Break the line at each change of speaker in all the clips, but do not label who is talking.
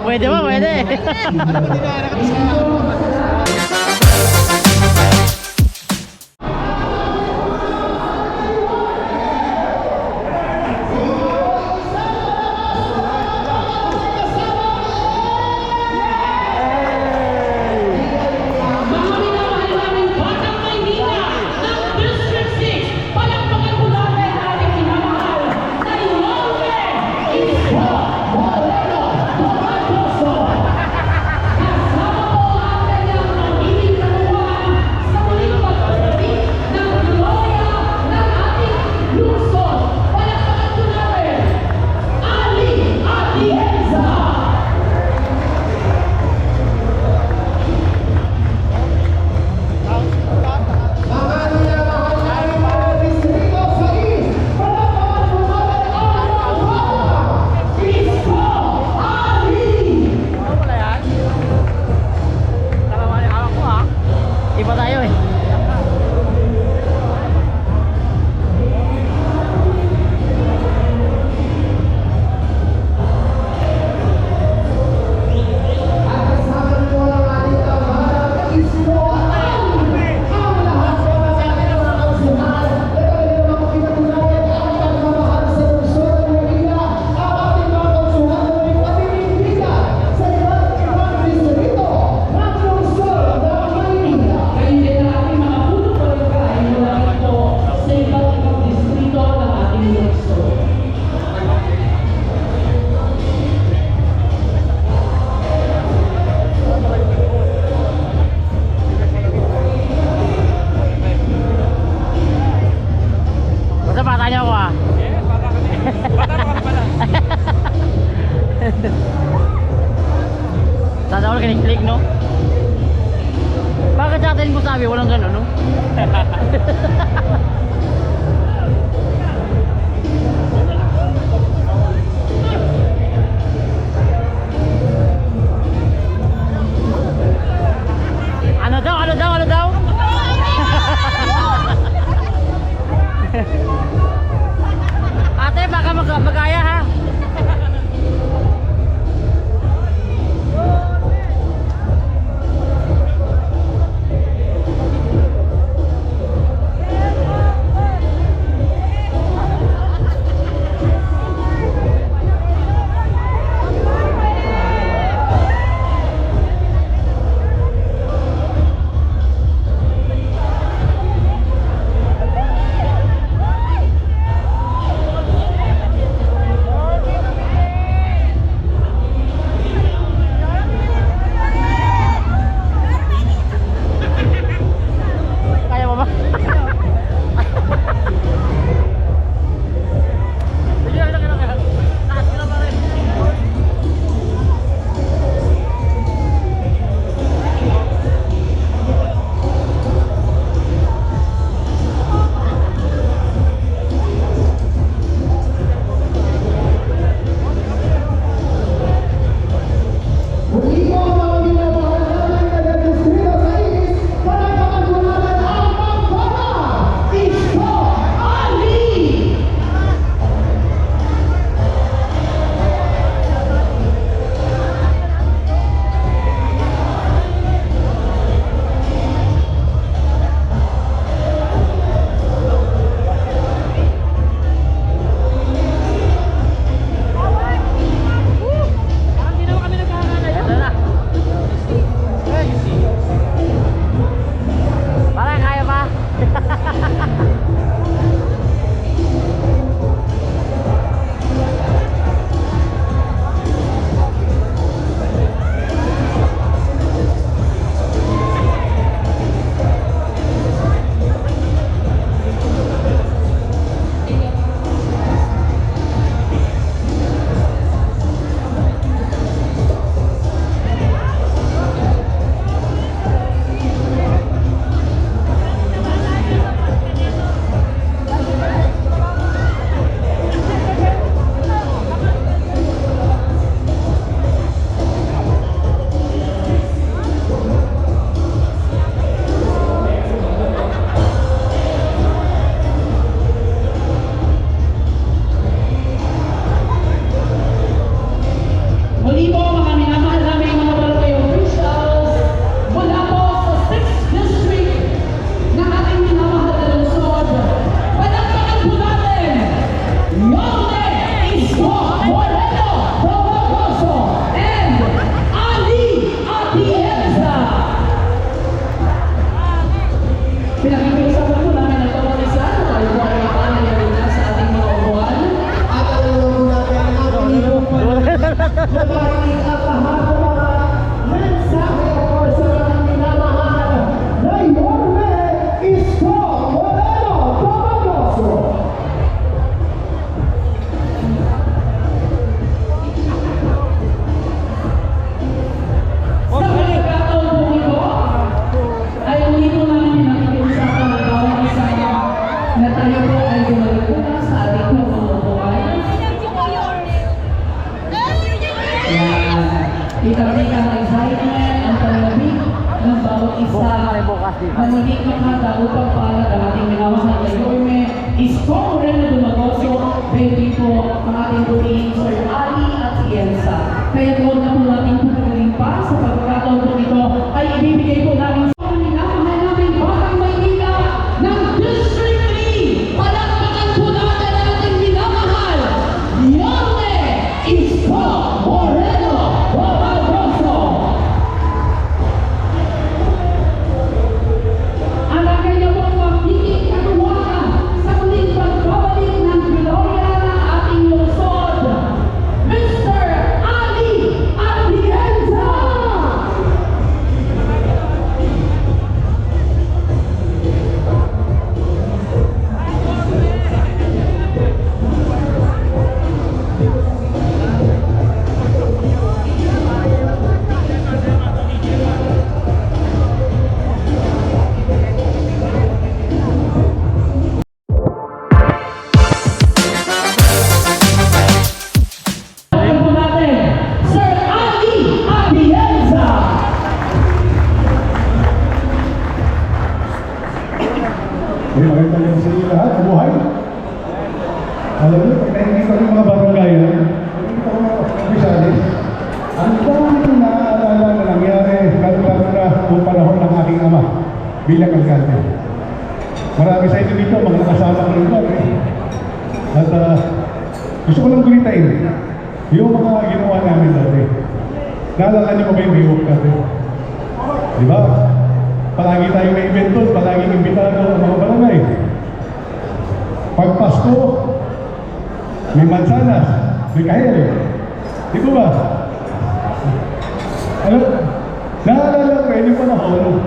Pwede ba? Pwede. Iba tayo eh. Basta bata niyo ako ah.
Bata ka din. Bata ka pala.
Sana all kiniklik no? Bakit sa atin mo sabi walang gano'n no? Ano daw? Ano daw? Ano daw? Ate baka magaya ha?
na muling makada upang paalad ang ating minamahal na Yorme Isko Moreno Dumagoso, baby po ang ating buting Sir Ali at Ielsa. Kaya huwag na po natin pagkagaling pa sa pagkakataon po ito ay ibibigay po namin sa minamahal namin Batang Maynila ng District 3. Palakpakan po natin ang ating minamahal Yorme Isko Moreno Dumagoso. Ang kanya pong magiging katuwagan sa muling pagbabalik ng Gloria ng ating lungsod, Mr. Ali Atienza! Alam po natin, Sir Ali Atienza!
Maganda lang sa inyo lahat, buhay. Alam niyo, pag nakikita ko yung mga barangay, nakikita ko mga opisyalis, ang dami kong naaalala na nangyari, lalo-lalo na kung panahon ng aking ama bilang alkalde. Marami sa inyo dito, mga nakasama ko rin dati. At gusto ko lang kulitain yung mga ginawa namin dati. Naalala niyo ba yung Baywalk dati? Di ba? Palagi tayong may event doon, palaging imbitado ang mga barangay. Pag Pasko, may mansanas, may kahel. Di ba ba? Ano? Naalala ko yung panahon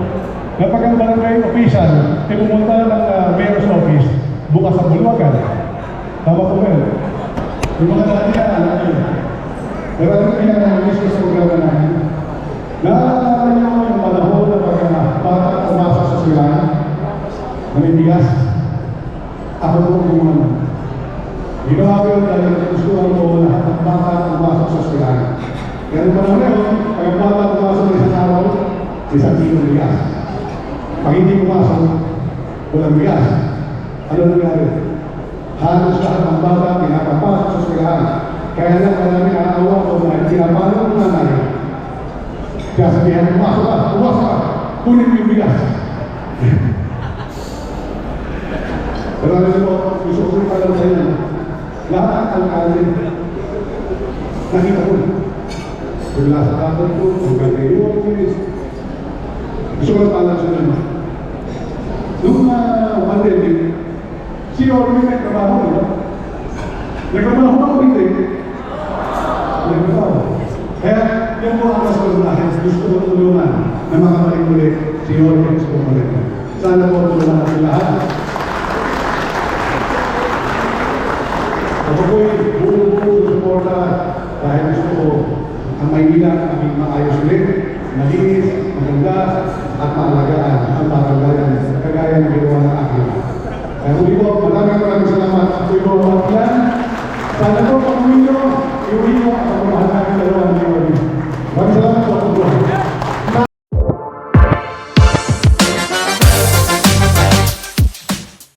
na pag ang barangay official ay pumunta ng mayor's office bukas ang bulwagan. Tama po ba yun? Yung mga dati na alam nyo. Pero ano pinag-alis ko sa programa namin? Naalala niyo yung panahon na pag bata umasa sa silang na may bigas. Ako po kung ginawa ko yun dahil gusto ko lahat ng bata umasa sa silang. Kaya nung panahon na yun, pag ang bata umasa sa isang araw, isang kilo bigas. Pag hindi umasok, walang bigas. Ano nangyari? Halos lahat ng bata pinapapasok sa silang. Kaya lang maraming naawa ko na pinapalo ng nanay. Kaya sabihan, umasok ka, kunin mo yung bigas. Pero alam mo, gusto ko rin pala sa inyo, lahat ang alin, nakita ko. Bigla sa tatang ko, sugal kayo, gusto ko rin pala sa inyo. Nung pandemic, si Orme nagtrabaho, diba? Nagtrabaho ako hindi. Nagtrabaho. Kaya, yung mga kasalunahin, gusto ko tulungan na makabalik ulit si Orme sa pumalik. Sana po tulungan natin lahat. Ako po'y buong suporta dahil gusto ko ang Maynila maging maayos ulit, malinis, maganda, at maalagaan ang barangay kagaya ng ginawa ng akin. Kaya muli po, maraming salamat. Ako'y po, Sana po